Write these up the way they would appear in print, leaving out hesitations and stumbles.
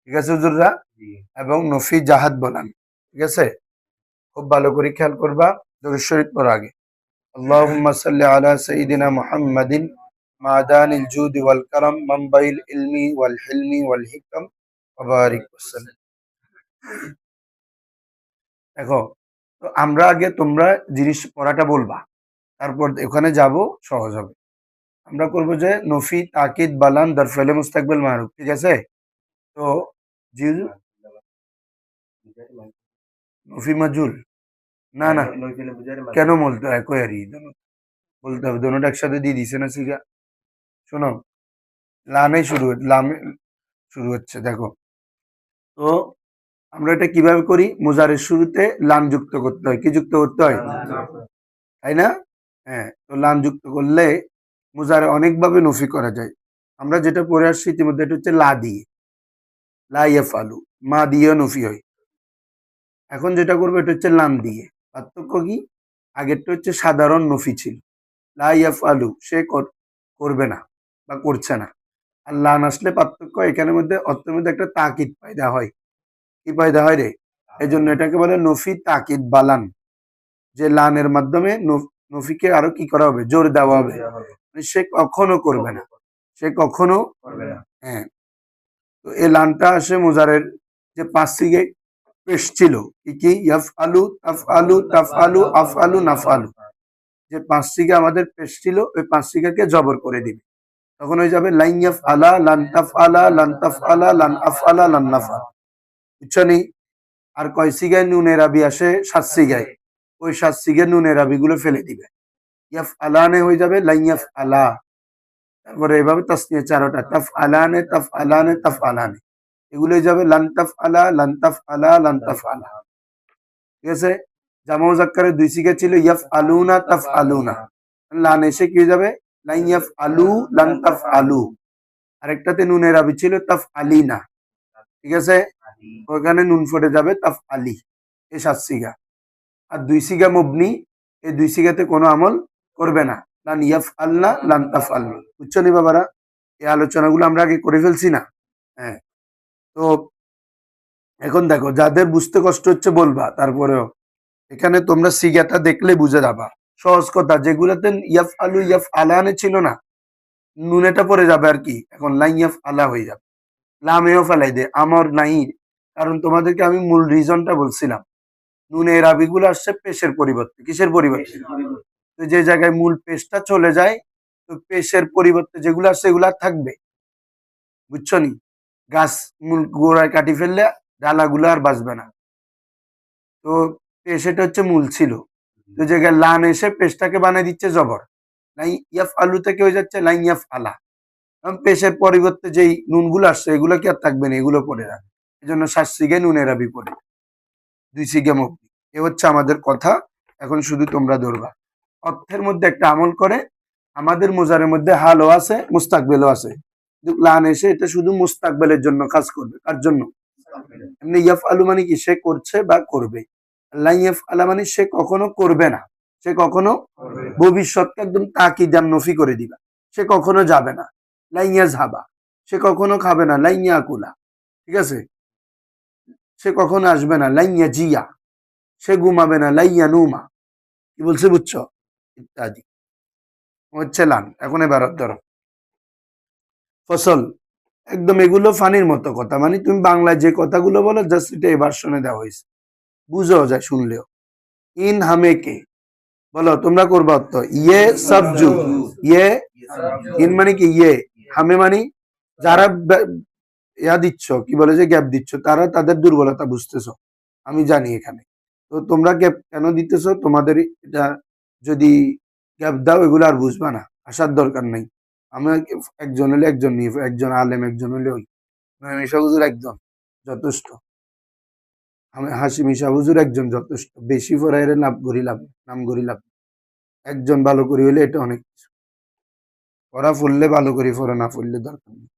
ঠিক আছে হুজুররা? এবং নফি জাহাদ বলান। ঠিক আছে? খুব ভালো করে খেয়াল করবা। দরুদ শরীফ পড়ো আগে। আল্লাহুম্মা সাল্লি আলা সাইয়্যিদিনা মুহাম্মাদিন মাদানিল জুদি ওয়াল কারাম মানবাইল ইলমি ওয়াল হিলমি ওয়াল হিকম ওয়া বারিক ওয়াসাল্লাম। দেখো, তো আমরা আগে তোমরা জিনিস পড়াটা বলবা, তারপর ওখানে যাব, সহজ হবে। আমরা করব যে নফি তাকিদ বালান দরফেলে মুস্তাকবিল মারুফ। ঠিক আছে? তো জি হুজুর? নফি মাজুল না না কেন বলতে হয় কই আরি বলতে হবে দোনোটা একসাথে দিয়ে দিছে না সিগা। শোনো, লামে লামে শুরু হচ্ছে। দেখো, তো আমরা এটা কিভাবে করি? মুজারের শুরুতে লাম যুক্ত করতে হয়। কি যুক্ত করতে হয়? তাই না? হ্যাঁ, তো লাম যুক্ত করলে মুজারে অনেকভাবে নফি করা যায়। আমরা যেটা পড়ে আসছি ইতিমধ্যে, এটা হচ্ছে লা দিয়ে, লা ইয়াফআলু, মা দিয়েও নফি হয়। এখন যেটা করবো এটা হচ্ছে লাম দিয়ে। পার্থক্য কি? আগেরটা হচ্ছে সাধারণ নফি ছিল, লা ইয়াফআলু, সে করবে না বা করছে না। আর লান আসলে পার্থক্য, এখানের মধ্যে অর্থের মধ্যে একটা তাকিদ পয়দা হয়। কি পয়দা হয় রে? এই জন্য এটাকে বলে নফি তাকিদ বালান, যে লানের মাধ্যমে নফিকে আরো কি করা হবে? জোর দেওয়া হবে। মানে সে কখনো করবে না, সে কখনো, হ্যাঁ। তো এই লানটা আসে মুজারের যে পাঁচ সিগে পেশ ছিল, কি কি? ইয়াফ আলু, তাফ আলু, তাফ আলু, আফ আলু, নাফ আলু, যে পাঁচ সিগা আমাদের পেশ ছিল, ওই পাঁচ সিগাকে জবর করে দিবে। তখন হয়ে যাবে লাইন ইয়াফ আলা, লান তাফ আলা, লান তাফ আলা, লান আফ আলা, লান নাফ আলা। বুঝছো নি? আর কয় সিগায় নুনের আবি আসে? সাত সিগায়। ওই সাত সিগায় নুনের আবি গুলো ফেলে দিবে। ইয়াফ আলানে হয়ে যাবে লাইন ইয়াফ আলা। তারপরে এভাবে তাসনিয়া চারোটা, তাফ আলানে, তাফ আলানে, তাফ আলানে, এগুলো হয়ে যাবে লান্তাফ আলা, লান্তাফ আলা, লান্তাফ আলা। ঠিক আছে? জামা মুজাক্কারের দুই সিগা ছিল ইয়াফ আলুনা, তাফ আলুনা। লান এসে কি হয়ে যাবে? লাইন ইয়াফ আলু, লান্তাফ আলু। আরেকটাতে নুনের আবি ছিল তাফ আলিনা। ঠিক আছে? ওখানে নুন ফুটে যাবে তাফ আলি। এই সাত সিগা। আর দুই সিগা মুবনি, এই দুই সিগাতে কোনো আমল করবে না। লান ইয়াফ আল্লাহ, লান তাফ আল্লাহ। বুঝছো নি বাবারা? এই আলোচনাগুলো আমরা আগে করে ফেলছি না? হ্যাঁ। তো এখন দেখো, যাদের বুঝতে কষ্ট হচ্ছে বলবা, তারপরেও এখানে তোমরা সিগাটা দেখলে বুঝে যাবা। সহজ কথা, যেগুলাতে ইয়াফ আলু, ইয়াফ আলানে ছিল না, নুনেটা পড়ে যাবে আর কি, এখন লাই ইয়াফ আলা হয়ে যাবে। লামেও ফেলাই দে, আমর নাই। কারণ তোমাদেরকে আমি মূল রিজনটা বলছিলাম, নুনের আবিগুলো আসছে পেশের পরিবর্তে। কিসের পরিবর্তে? তো যে জায়গায় মূল পেশটা চলে যায়, তো পেশের পরিবর্তে যেগুলো আসছে এগুলো আর থাকবে। বুঝছো নি? গাছ মূল গোড়ায় কাটি ফেললে ডালাগুলো আর বাঁচবে না। তো পেশটা হচ্ছে মূল ছিল, তো জায়গায় লান এসে পেশটাকে বানিয়ে দিচ্ছে জবর। লাই ইয়াফ আলু থেকে হয়ে যাচ্ছে লাই ইয়াফ আলা। কারণ পেশের পরিবর্তে যেই নুনগুলো আসছে এগুলো কি আর থাকবে না, এগুলো পড়ে রাখবে। এই জন্য সাত সিগে নুনের আবি পড়ে, দুই সিগে মুক্তি। এ হচ্ছে আমাদের কথা। এখন শুধু তোমরা ধরবা। অর্থের মধ্যে একটা আমল করে, আমাদের মোজারের মধ্যে হালও আছে, মুস্তাকবেলও আছে। কিন্তু লান এসে এটা শুধু মুস্তাকবেলের জন্য কাজ করবে। কার জন্য? এমনি ইয়াফ আলু মানে কি? সে করছে বা করবে। লাই ইয়াফ আলা মানে সে কখনো করবে না, সে কখনো, ভবিষ্যৎকে একদম তাকিদান নফি করে দিবা। সে কখনো যাবে না, লাইয়া ঝাবা। সে কখনো খাবে না, লাইয়া কুলা। ঠিক আছে? সে কখনো আসবে না, লাইয়া জিয়া। সে ঘুমাবে না, লাইয়া নুমা। কি বলছে বুঝছো? ইত্যাদি হচ্ছে লান। এখন এবার ধরো ফসল, একদম এগুলো ফানির মতো কথা, মানে তুমি বাংলায় যে কথাগুলো বলো জাস্ট এটা এবার শুনে দেওয়া হয়েছে, বুঝাও যায় শুনলেও। ইন হামে কে, বলো তোমরা করবা অর্থ। ইয়ে সাবজু, ইয়ে, ইন মানে কি? ইয়ে। হামে মানে যারা ইয়া দিচ্ছ, কি বলে যে গ্যাপ দিচ্ছ, তারা তাদের দুর্বলতা বুঝতেছ, আমি জানি এখানে। তো তোমরা গ্যাপ কেন দিতেছ? তোমাদের এটা যদি গ্যাপ দাও এগুলো আর বুঝবা না, আসার দরকার নাই। আমি একজন হলে একজন নিয়ে, একজন আলেম একজন হলে ওই মিশা হুজুর একজন যথেষ্ট, আমি হাসিম মিশা হুজুর একজন যথেষ্ট। বেশি ফরাইরে লাভ করি লাভ, নাম করি লাভ। একজন ভালো করি হলে এটা অনেক কিছু। পড়া পড়লে ভালো করি, পড়া না পড়লে দরকার নেই।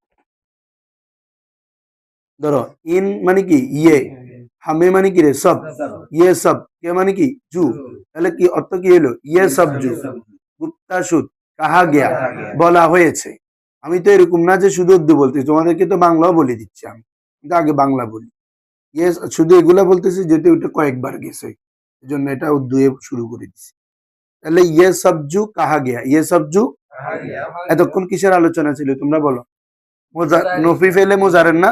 ধরো ইন মানে কি? ইয়ে। হামে মানে কি রে? সব। ইয়ে সব কে মানে কি? জু। তাহলে কি অর্থ কি হলো? ইয়ে সব জু গুপ্তা সুদ কাহা গেয়া, বলা হয়েছে। আমি তো এরকম না যে শুধু উর্দু বলতে, তোমাদেরকে তো বাংলাও বলে দিচ্ছি আমি। কিন্তু আগে বাংলা বলি। ইয়ে শুধু এগুলা বলতেছি যেহেতু ওটা কয়েকবার গেছে, এই জন্য এটা উর্দুয়ে শুরু করে দিছি। তাহলে ইয়ে সবজু কাহা গিয়া, ইয়ে সবজু এতক্ষণ কিসের আলোচনা ছিল তোমরা বলো? নফি ফেলে মুজারের না,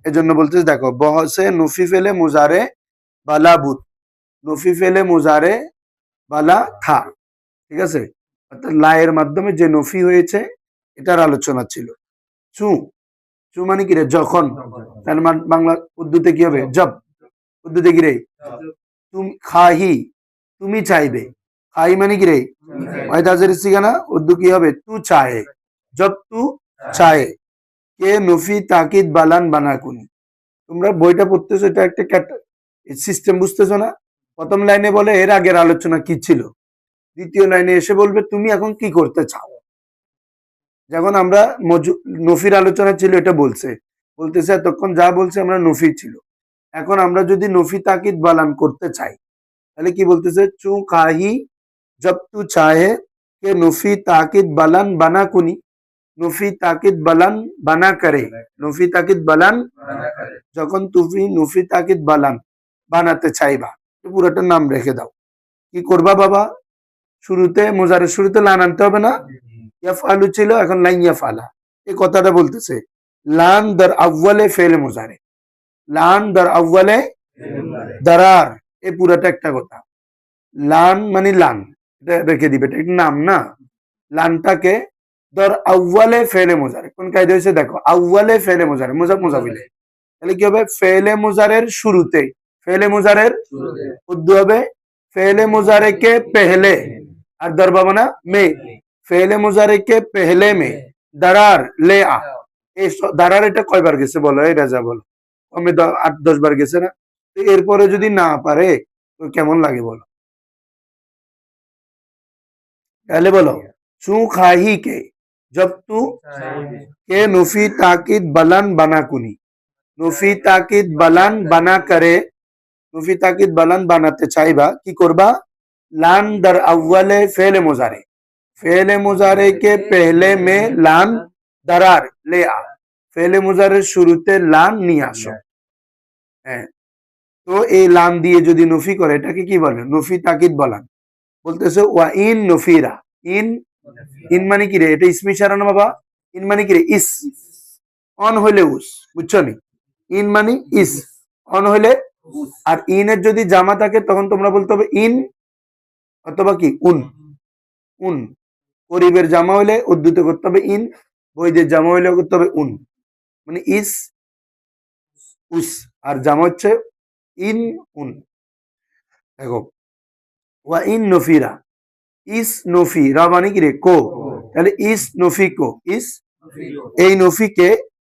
এজন্য বলতেছি দেখো বহসে নফি ফেলে মুজারে বালা বুত, নফি ফেলে মুজারে বালা থা, ঠিক আছে? অর্থাৎ লায়ের মাধ্যমে যে নফি হয়েছে এটার আলোচনা ছিল। চু, চু মানে কি রে? যখন। তাহলে বাংলা উর্দুতে কি হবে? জব। উর্দুতে কি রে? তুমি খাহি, তুমি চাইবে। খাহি মানে কি রে? ওয়াইদাজের সিগানা উর্দু কি হবে? তু চাহে, জব তু চাহে। কে নফি তাকিদ বালান বানাকুনি। তোমরা বইটা পড়তেছো, এটা একটা সিস্টেম বুঝতেছো না? প্রথম লাইনে বলে এর আগের আলোচনা কি ছিল, দ্বিতীয় লাইনে এসে বলবে তুমি এখন কি করতে চাও। যখন আমরা নফির আলোচনা ছিল এটা বলতেছে এতক্ষণ যা বলছে আমরা নফি ছিল, এখন আমরা যদি নফি তাকিদ বালান করতে চাই তাহলে কি বলতেছে? চু কাহি জব তু চাহে কে নফি তাকিদ বালান বানা কুনি, নফি তাকিদ বালান বানা করে, নফি তাকিদ বালান যখন তুমি নফি তাকিদ বালান বানাতে চাইবা, পুরোটার নাম রেখে দাও। কি করবা বাবা? শুরুতে মুজারের শুরুতে লান আনতে হবে না? ইয়াফআলু ছিল, এখন লাইন ইয়াফআলা। এই কথাটা বলতেছে লান দার আউয়ালে ফেলে মুজারে, লান দার আউয়ালে দারার, এই পুরাটা একটা কথা। লান মানে লান, এটা রেখে দিবে, এটা একটা নাম না। লানটাকে দর আউয়ালে ফেলে মুজারে, কোন কায়দা হয়েছে দেখো, আউয়ালে ফেলে মুজারে, মুজাফিলে, তাহলে কি হবে? ফেলে মুজারের শুরুতে, ফেলে মুজারের উর্দু হবে ফেলে মুজারে কে পেহলে, আর দরবা না মে, ফেলে মুজারে কে পেহলে মে দারার লে আ। এই দারার এটা কয়বার গেছে বলো? এই রাজা বলো, আমি 8-10 বার গেছে না? এরপরে যদি না পারে তো কেমন লাগে বলো? তাহলে বলো চু খাহি কে জব তু কে নফি তাকিদ বালান বানা কুনি, নফি তাকিদ বালান বানা করে, নফি তাকিদ বালান বানাতে চাইবা, কি করবা? লান দার আউয়ালে ফেলে মুজারে, ফেলে মুজারে কে পেহলে মে লান দারার লে আ, ফেলে মুজারের শুরুতে লান নিয়ে আসো। হ্যাঁ, তো এই লান দিয়ে যদি নফি করে এটাকে কি বলে? নফি তাকিদ বলান। বলতেছে ওয়া ইন নফিরা, ইন, ইন মানে কি রে? এটা ইসমি ইশারা না বাবা? ইন মানে কি রে? ইস। অন হইলে উস, বুঝছো নি? ইন মানে ইস, অন হইলে। আর ইনের যদি জামা থাকে তখন তোমরা বলতে হবে ইন অথবা কি উন, উন। গরিবের জামা হইলে উর্দুতে করতে হবে ইন, বৈদের জামা হইলে করতে হবে উন, মানে ইস উস, আর জামা হচ্ছে ইন উন। দেখো ওয়া ইন নফিরা, ইস নফি, রা মানে কি রে? কো, তাহলে ইস নফি কো, ইস এই নফিকে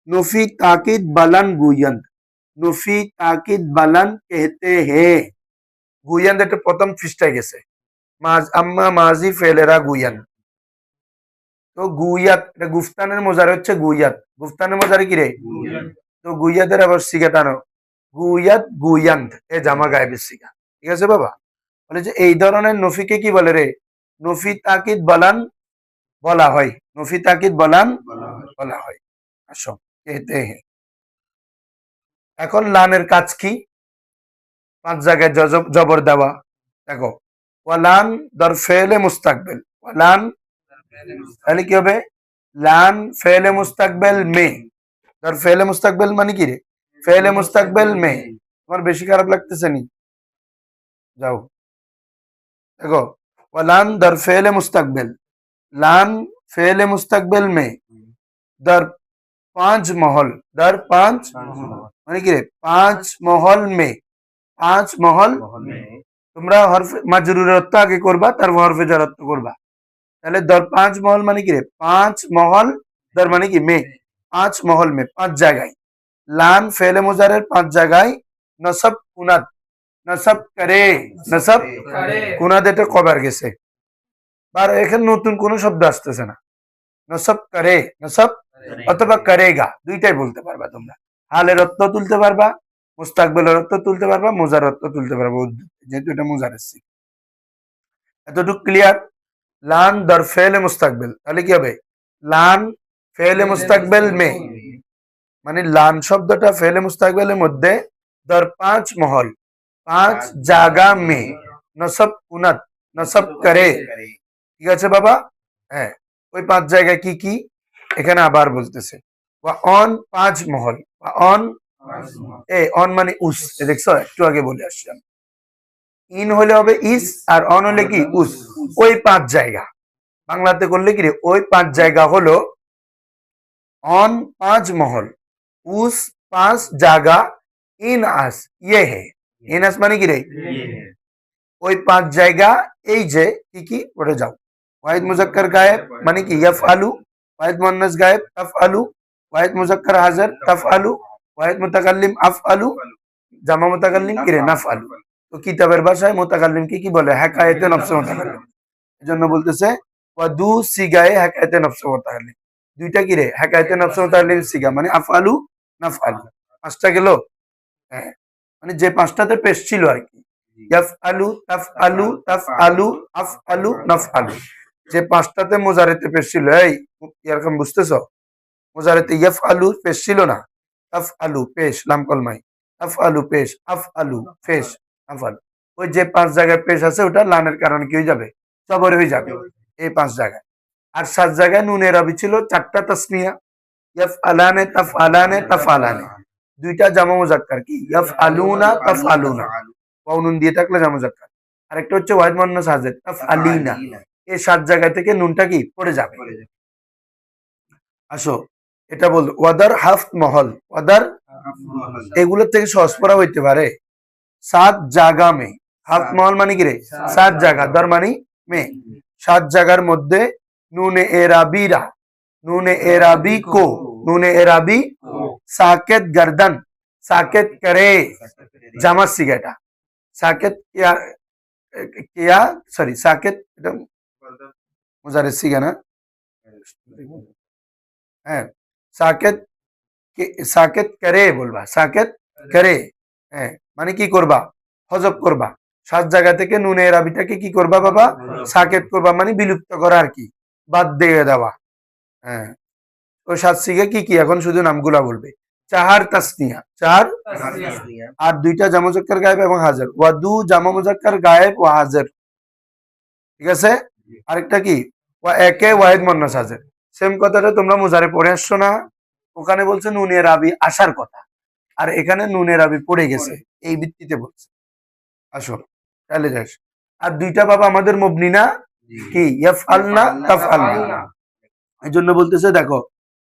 নফি তাকিদ বালান গুয়ন্ত, নফি তাকিদ বালান कहते हैं। গুয়ন্ত এটা প্রথম পৃষ্ঠায় গেছে, আম্মা মাজি ফেলেরা গুয়ান। তো গুয়াত, এটা গুফতানের মজারে হচ্ছে গুয়াত, গুফতানের মজারে কি রে? তো গুয়াতের আবার সিগা টানো, গুয়াত গুয়ান্ত, এ জামা গায়েবের সিগা, ঠিক আছে বাবা? বলে যে এই ধরনের নফিকে কি বলে রে? নফি তাকিদ বালান বলা হয়, নফি তাকিদ বালান বলা হয়। আসো कहते हैं। এখন লানের কাজ কি? 5 জায়গায় জবর দেওয়া। দেখো ওয়ালান দর ফেলে মুস্তাকবেল, ওয়ালান তাহলে কি হবে? লান ফেলে মুস্তাকবেল মে, দর ফেলে মুস্তাকবেল মানে কি রে? ফেলে মুস্তাকবেল মে। তোমার বেশি খারাপ লাগতেছে নি? যাও দেখো ওয়ালান দর ফেলে মুস্তাকবেল, লান ফেলে মুস্তাকবেল মে দর 5 মহল, দর 5 মানে কি রে? 5 মহল মে, 5 মহল। তোমরা হরফে মাজরুরের অর্থ আগে করবা, তারপর হরফে জার অর্থ করবা। তাহলে দর 5 মহল মানে কি রে? 5 মহল, দর মানে কি মে, 5 মহল মে, 5 জায়গায়। লান ফেলে মুজারের 5 জায়গায় নসব কুনাত, নসব করে, নসব কুনাত এটা কবার গেছে, আর এখানে নতুন কোনো শব্দ আসতেছে না। নসব করে, নসব অথবা করেগা, দুইটাই বলতে পারবা তোমরা। হালের অর্থ তুলতে পারবা, মুস্তাকবেলের অর্থ তুলতে পারবা, মোজার অর্থ তুলতে পারবা, যেহেতু এটা মোজার এসছে। এতটুকু ক্লিয়ার? লান দর ফেলে মুস্তাকবেল, তাহলে কি হবে? লান ফেলে মুস্তাকবেল মে মানে লান শব্দটা ফেলে মুস্তাকবেলের মধ্যে দর 5 মহল 5 জায়গা মে নসব কুনাত নসব করে। ঠিক আছে বাবা? হ্যাঁ, ওই 5 জায়গায় কি কি এখানে আবার বলতেছে অন 5 মহল অন অন মানে উস, দেখছো একটু আগে বলে আসলাম। ইন হলে হবে ইস আর অন হলে কি উস। ওই 5 জায়গা বাংলাতে করলে কি রে, ওই 5 জায়গা হলো অন 5 মহল উস 5 জায়গা ইন আস ইয়ে হে। ইন আস মানে কি রে, ওই 5 জায়গা এই যে কি কি পড়ে যাও। ওয়াহিদ মুজাক্কার গায়েব মানে কি ইয়াফআলু, ওয়াহিদ মুয়ান্নাস গায়েব তাফআলু, ওয়াহিদ মুজাক্কার হাজির তাফআলু, ওয়াহিদ মুতাকাল্লিম আফআলু, জামা মুতাকাল্লিম কি রে নাফআলু। তো কিতাবের ভাষায় মুতাকাল্লিমকে কি বলে, হাকায়েতে নফস মুতাকাল্লিম। এজন্য বলতেছে ওয়াদু সিগায়ে হাকায়েতে নফস মুতাকাল্লিম। দুইটা কি রে, হাকায়েতে নফস মুতাকাল্লিম সিগা মানে আফআলু নাফআলু। 5টা গেল। হ্যাঁ, মানে যে 5টাতে পেশ ছিল আর কি, ইয়াফআলু তাফআলু তাফআলু আফআলু নাফআলু। যে 5টাতে মুজারেতে পেশ ছিল, এই এরকম বুঝতেছো, মুজারেতে ইয়াফআলু পেশ ছিল না, তাফআলু পেশ লাম কলমাই, তাফআলু পেশ আফআলু পেশ আফআলু। ওই যে 5 জায়গায় পেশ আছে ওটা লানের কারণে কি হয়ে যাবে, জবর হয়ে যাবে এই 5 জায়গায়। আর 7 জায়গায় নুনের রবি ছিল 4টা তাসনিয়া, ইয়াফআলানে তাফআলানে তাফআলানে। 2টা জামা মুজাক্কার কি ইয়াফআলুনা তাফআলুনা, নুন দিয়ে থাকলে জামা মুজাক্কার। আরেকটা হচ্ছে ওয়াহিদ মুয়ান্নাস হাজির তাফআলিনা। এই 7 জায়গা থেকে নুনটা কি পড়ে যাবে। আসো এটা বল ওয়াদার হাফ মহল, ওয়াদার এগুলোর থেকে সহজ পড়া হইতে পারে। 7 জায়গা মে, হাফ মহল মানে কি রে 7 জায়গা, দর মানে মে 7 জায়গার মধ্যে নুনে এরাবিরা, নুনে এরাবি को, নুনে এরাবি সাকেত गर्दन সাকেত करे, জামা সিগাটা সাকেত কিয়া কিয়া সরি সাকেত এটা মুজারে সিগা না, হ্যাঁ সাকেত সাকেত করে বলবা, সাকেত করে। হ্যাঁ মানে কি করবা, হজব করবা। 7 জায়গা থেকে নুনে রাবিটাকে কি করবা বাবা, সাকেত করবা মানে বিলুপ্ত করা আর কি, বাদ দিয়ে দেওয়া। হ্যাঁ, তো 7 সিগে কি কি এখন শুধু নামগুলা বলবে। 4 তাসনিয়া, 4 আর 2টা জামা মুজাক্কার গায়েব এবং হাজির, ওয়াদু জামা মুজাক্কার গায়েব ওয়া হাজির। ঠিক আছে, আরেকটা কি ওয়া একে ওয়াহিদ মুয়ান্নাস হাজির। সেম কথাটা তোমরা মুজারে পড়ে আসছো না, ওখানে বলছে নুনে রাবি আসার কথা, আর এখানে নুনে রাবি পড়ে গেছে, এই ভিত্তিতে বলছে। আসো তাহলে যাস। আর 2টা বাবা আমাদের মবনি না, কি ইয়াফআলনা তাফআলনা। এই জন্য বলতেছে দেখো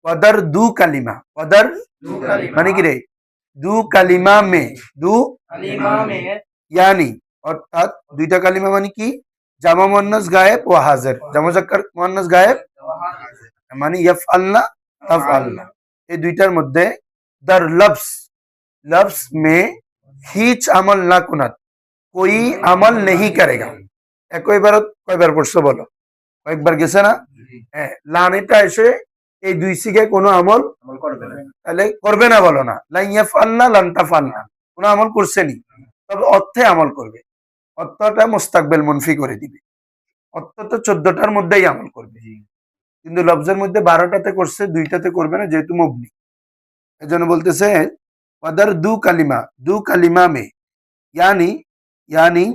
ওয়াদার দু কালিমা, ওয়াদার মানে কি রে দু কালিমা মে, দু ইয়ানি অর্থাৎ 2টা কালিমা মানে কি, জামা মুয়ান্নাস গায়েব ও হাজির, জামা মুজাক্কার মুয়ান্নাস গায়েব মানে ইয়াফআলনা তাফআলনা। এই 2টার মধ্যে দর লফজ, লফজ মে হিচ আমল না কুনাত, कोई আমল नहीं करेगा। একই বার কয়বার পড়ছো বলো, কয়েকবার গেছে না। হ্যাঁ, লানেটা এসে এই 2 সিগায় কোনো আমল করবে না, তাহলে করবে না বলো না, লা ইয়াফআলনা লান তাফআলনা, কোনো আমল করছেনি, তবে অর্থে আমল করবে। অর্থটা মুস্তাকবিল মুনফি করে দিবে, অর্থ তো 14টার মধ্যেই আমল করবে, কিন্তু লফজের মধ্যে 12টাতে করছে, 2টাতে করবে না যেহেতু মবনি। এজন্য বলতেছে ওয়াদার দু কালিমা মে यानी यानी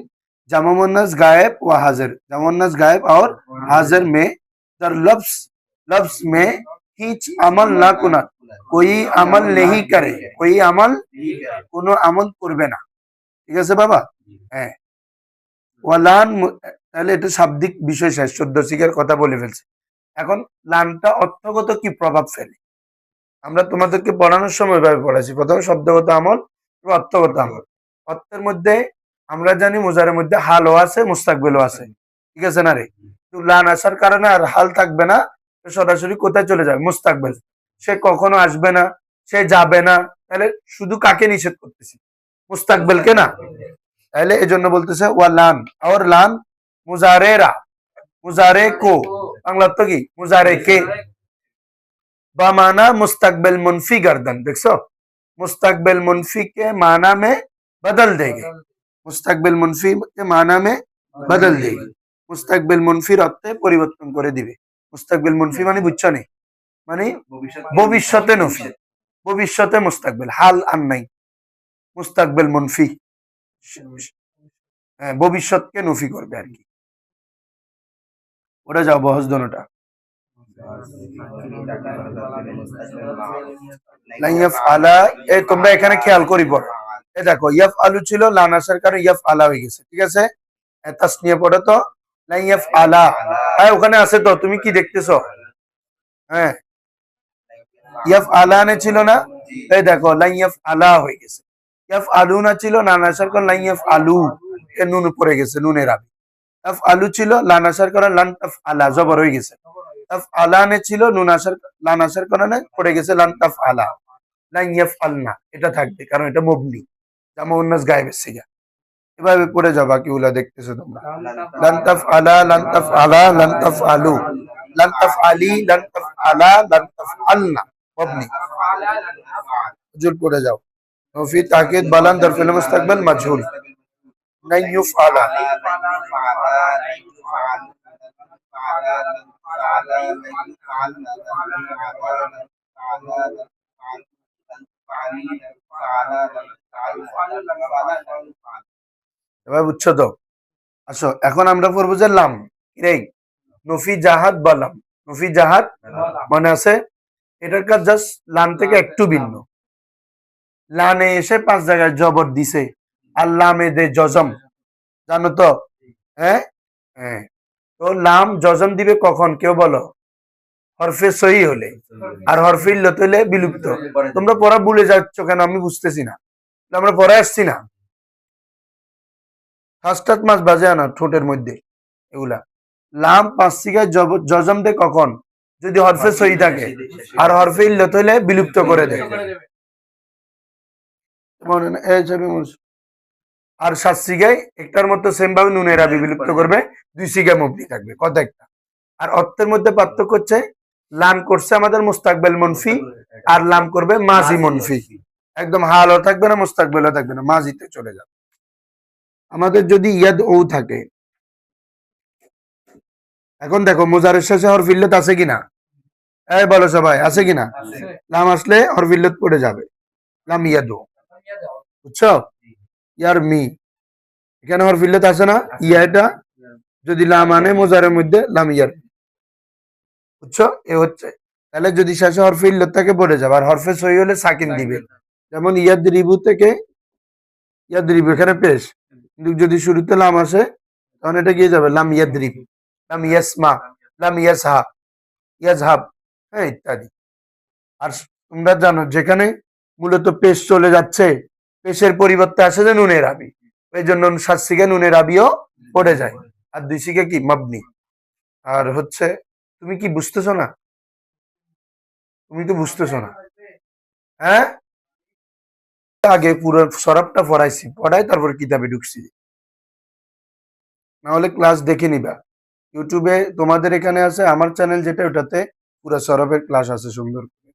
जामा मुन्नस गायब व हाजिर, जामा मुन्नस गायब और हाजिर में दर लफ्ज, लफ्ज में हिच अमल ना कुना, कोई अमल नहीं करे, कोई अमल কোনো আমল করবে না। ঠিক আছে বাবা। হ্যাঁ, ওয়ালান তাহলে এটা শাব্দিক বিষয় শেষ, 14 সিগার কথা বলে ফেলছে। এখন লানটা অর্থগত কি প্রভাব ফেলে, আমরা তোমাদেরকে পড়ানোর সময় ভাবে পড়াইছি, প্রথমে শব্দগত আমল এবং অর্থগত আমল। অর্থের মধ্যে আমরা জানি মুজারের মধ্যে হালও আছে মুস্তাকবিলও আছে, ঠিক আছে না রে। তো লান আসার কারণে আর হাল থাকবে না, সরাসরি কোথায় চলে যাবে, মুস্তাকবিল। সে কখনো আসবে না, সে যাবে না, তাহলে শুধু কাকে নিষেধ করতেছি, মুস্তাকবিলকে না। তাহলে এজন্য বলতেছে ওয়া লান আর লান মুজারেরা, মুজারে কো বাংলা তো কি মুজারে কে বা মানা मुस्तकबिल मुनफी गर्दन, देखो मुस्तकबिल मुनफी के माना में बदल देंगे, मुस्तकबिल मुनफी के माना में बदल देगी, मुस्तकबिल मुनफिर অর্থে পরিবর্তন করে দিবে। মুস্তাকবিল মুনফি মানে বুঝছো নি, মানে ভবিষ্যতে নফি, ভবিষ্যতে মুস্তাকবেল, হাল আর নাই, মুস্তাকবেল মনফি, হ্যাঁ ভবিষ্যৎকে নফি করবে আর কি। ওটা যাও বহস দোনোটা। এই তোমরা এখানে খেয়াল করি পড়ো, এই দেখো ইয়াফ আলু ছিল, লান আসার কারণে ইয়াফ আলা হয়ে গেছে, ঠিক আছে। তাসনিয়া পড়ো তো, লাই ইয়াফ আলা, হ্যাঁ ওখানে আছে তো, তুমি কি দেখতেছো? হ্যাঁ ইয়াফ আলা নে ছিল না, এই দেখো লাই ইয়াফ আলা হয়ে গেছে। ইয়াফ আলু না ছিল, লান আসার কারণে লাই ইয়াফ আলু, এর নুন পড়ে গেছে, নুনের আবি। তাফ আলু ছিল, লান আসার কারণে লান তাফ আলা, জবর হয়ে গেছে। তাফ আলা নে ছিল, নুন আসার, লান আসার কারণে পড়ে গেছে লান তাফ আলা, লান ইয়াফ আলনা, এটা থাকবে কারণ এটা মবনি, জামা উন্নাস গায়েবের সিগা। এভাবে পড়ে যাও, বাকিগুলা দেখতেছো তোমরা। লান তাফ আলা, লান তাফ আলা, লান তাফ আলু, লান তাফ আলি, লান তাফ আলা, লান তাফ আলনা, মবনি। জুল পড়ে যাও। ফি তাকিদ বালান দরফিল মুস্তাকবিল মাজহুল, নাই ইউফআলা, এবার বুঝছো তো? আসো এখন আমরা পড়বো যে লাম, রে নফি জাহাদ বালাম, নফি জাহাদ মনে আছে, এটার কাজ জাস্ট লান থেকে একটু ভিন্ন। লানে এসে 5 জায়গায় জবর দিছে, আর লামে দে জজম, জানো তো? হ্যাঁ হ্যাঁ, তো লাম জজম দিবে কখন কেউ বলো? হরফে সহি হলে, আর হরফে ইল্লত হলে বিলুপ্ত। তোমরা পড়া ভুলে যাচ্ছ কেন আমি বুঝতেছি না, আমরা পড়ে আসছি না, ফার্স্ট মাস বাজে না ঠোঁটের মধ্যে এগুলা। লাম 5 জায়গায় জজম দে কখন? যদি হরফে সহি থাকে, আর হরফে ইল্লত হলে বিলুপ্ত করে দেয়। আর 7 সিগায় একটার মতো সেম ভাবে নুনের আবি বিলুপ্ত করবে, 2 সিগা মুবনি থাকবে, কথা একটা। আর অর্থের মধ্যে পার্থক্য হচ্ছে লাম করছে আমাদের মুস্তাকবেল মনফি, আর লাম করবে মাজি মনফি, একদম হালও থাকবে না মুস্তাকবেলও থাকবে না, মাজিতে চলে যাবে। আমাদের যদি ইয়াদ ও থাকে, এখন দেখো মুজারের শেষে হরফ ইল্লত আছে কিনা, এই বলো সবাই আছে কিনা? লাম আসলে হরফ ইল্লত পড়ে যাবে, লাম ইয়াদ, বুঝছো? ইয়ার মি, এখানে হরফ ইল্লত আছে না, ইয়াটা যদি লাম আনে মুজারের মধ্যে লাম ইয়ার, বুঝছো? এ হচ্ছে, তাহলে যদি শেষে হরফে ইল্লত থাকে পড়ে যাবে, আর হরফে সহি হলে সাকিন দিবে, যেমন ইয়াদ রিবু থেকে ইয়াদ রিবু, এখানে পেশ, কিন্তু যদি শুরুতে লাম আসে তখন এটা গিয়ে যাবে লাম ইয়াদ রিব, লাম ইয়াসমা, লাম ইয়াসহা, ইয়াজহাব, হ্যাঁ ইত্যাদি। আর তোমরা জানো যেখানে মূলত পেশ চলে যাচ্ছে, পেশের পরিবর্তে আসে যে নুনের আবি, এই জন্য 7 সিগা নুনের আবিও পড়ে যায়, আর 2 সিগা কি মাবনি। আর হচ্ছে তুমি কি বুঝতেছো না? তুমি তো বুঝতেছো না, হ্যাঁ? আগে পুরো সরাবটা পড়াইছি, পড়াই তারপর কিতাবে ঢুকছি, না হলে ক্লাস দেখে নিবা। ইউটিউবে তোমাদের এখানে আছে, আমার চ্যানেল যেটা, ওটাতে পুরো সরবের ক্লাস আছে সুন্দর করে,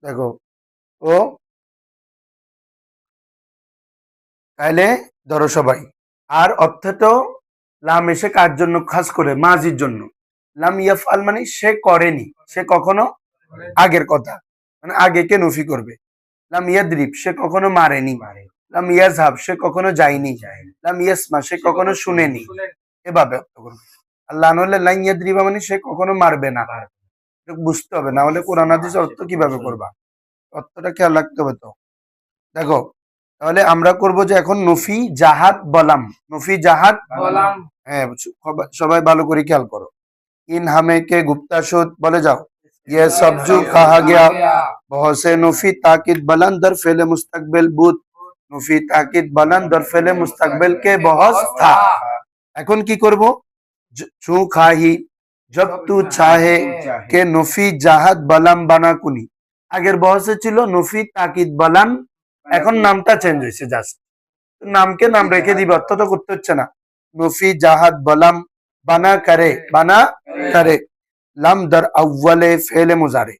দেখো। ও তাহলে ধরো সবাই, আর অর্থেতো লাম এসে কার জন্য? খাস করে মাজির জন্য। লাম ইয়াফআল মানে সে করেনি, সে কখনো, আগের কথা, মানে আগেকে নফি করবে। লাম ইয়াদরিব, সে কখনো মারেনি। লাম ইয়াজহাব, সে কখনো যায়নি। লাম ইয়াসমা, সে কখনো শুনেনি, এভাবে অর্থ করবে। আর লান হলে লান ইয়াদরিবা মানে সে কখনো মারবে না, বুঝতে হবে, না হলে কোরআন হাদিস অর্থ কিভাবে করবা, অর্থটা খেয়াল রাখতে হবে তো। দেখো তাহলে আমরা করব যে এখন নফি জাহাদ বলাম, নফি জাহাদ বলাম, হ্যাঁ সবাই ভালো করে খেয়াল করো। इन हमें के गुप्ता शुद्ध बोले जाओ, ये सब जो कहा गया बहुत से नफी ताकिद बुलंद दर फेले मुस्तकबिल बुत, नफी ताकिद बुलंद दर फेले मुस्तकबिल के बहुत था। এখন কি করব? চু খাহি জব তু চাহে কে নফি জাহাদ বালাম বানা কুনি, আগের বহসে ছিল নফি তাকিদ বালাম, এখন নামটা চেঞ্জ হয়েছে, জাস্ট নামকে নাম রেখে দিবে, অর্থ তো করতে হচ্ছে না। নফি জাহাদ বালাম বানা করে, বানা করে, লাম দার আউয়ালে ফেলে মুজারে,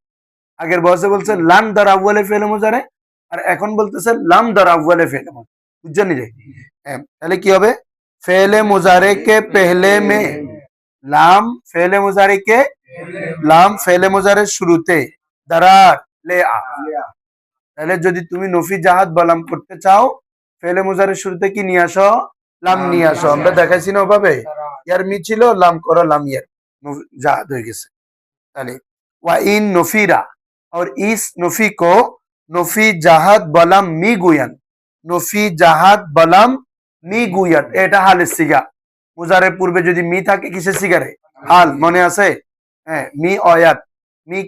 আগের বসে বলছে লাম দার আউয়ালে ফেলে মুজারে, আর এখন বলতেছে লাম দার আউয়ালে ফেলে মুজারে, বুঝছেন নি? তাহলে কি হবে? ফেলে মুজারে কে পেহলে মে লাম, ফেলে মুজারে কে লাম, ফেলে মুজারের শুরুতে, দারার লে আ। তাহলে যদি তুমি নফি জাহাদ বলাম করতে চাও, ফেলে মুজারের শুরুতে কি নিয়ে আসো? লাম নিয়ে আসো। আমরা দেখাইছি না ওভাবে, ইয়ার মি ছিল, লাম করো, লাম ইয়ার জাহাদ হয়ে গেছে। তাহলে ওয়া ইন নফিরা और इस नफी को नफी জাহাদ বলাম মি গুয়ান, নফি জাহাদ বলাম মি গুয়ান, এটা হালের সিগা। মুজারের পূর্বে যদি মি থাকে কিসের সিগারে? হাল, মনে আছে? হ্যাঁ, মি অয়াত, মি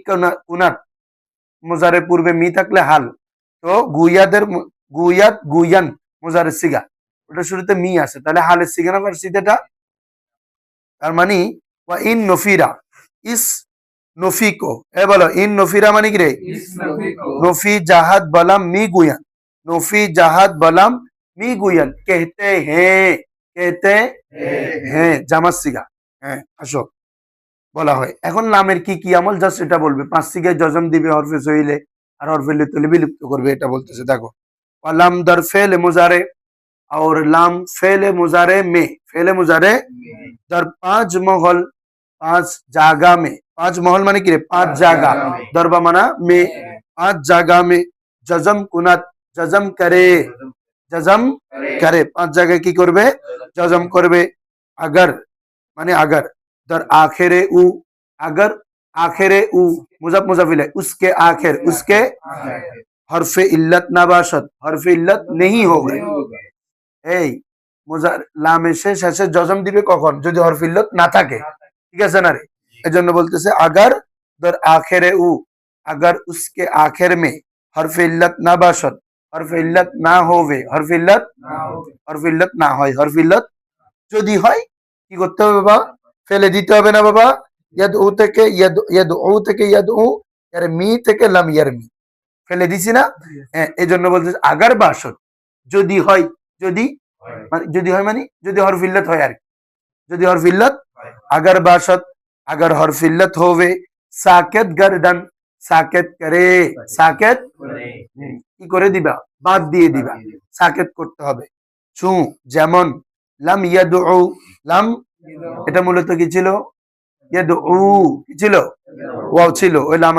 কুনাত, মুজারের পূর্বে মি থাকলে হাল। তো গুয়াত গুয়ান মুজারের সিগা, ওটা শুরুতে মি আছে, তাহলে হালের সিগা না ফার্সিতে এটা। তার মানে ওয়া ইন নফিরা, ইস নফি কো, এ বলো ইন নফিরা মানে কি রে? নফি জাহাদ বলাম মি গুয়ান, নফি জাহাদ বলাম মি গুয়ান, कहते हैं, कहते हैं জামাত সিগা। হ্যাঁ, আসো বলা হয়। এখন লামের কি কি আমল জাস্ট এটা বলবে। 5 সিগায় জজম দিবে হরফে সহিলে, আর হরফে লিতলে বিলুপ্ত করবে, এটা বলতেছে। দেখো, লাম দর ফেল মুজারে और लाम फेले मुजारे में, फेले मुजारे दर 5 महल, 5 जागा में, 5 महल माने कि रे 5 जागा, दरबा माना में, 5 जागा में जजम कुनात, जजम करे, जजम करे, 5 জায়গায় কি করবে? জজম করবে। अगर माने अगर, दर आखिरे उ, अगर आखिरे उ मुजब मुजफिल है, उसके आखिर, उसके हरफे इल्लत नाबाशत, हरफे इल्लत नहीं हो गए। এই মুজার লামে শেষে জজম দিবে কখন? যদি হরফ ইল্লত না থাকে, ঠিক আছে না রে? এজন্য বলতেছে আগার দর আখেরে উ, আগার উসকে আখের মে হরফ ইল্লত না বাসত, হরফ ইল্লত না হবে, হরফ ইল্লত না হয়, হরফ ইল্লত যদি হয় কি করতে হবে বাবা? ফেলে দিতে হবে না বাবা? ইয়াদ উ থেকে ইয়াদ উ থেকে ইয়াদ উ, ইয়ার মি থেকে লাম ইয়ার মি, ফেলে দিছি না? এজন্য বলতেছে আগার বাসত, যদি হয়, যদি যদি হয় মানে যদি হরফ ইল্লত হয় আর কি, যদি হরফ ইল্লত, আগার বাসত, আগার হরফ ইল্লত হবে, সাকেত গর্দন, সাকেত করে, সাকেত কি করে দিবা? বাদ দিয়ে দিবা, সাকেত করতে হবে। চু, যেমন লাম ইয়াদউ, লাম এটা মূলত কি ছিল? ইয়াদউ কি ছিল? ওয়াও ছিল, ওই লাম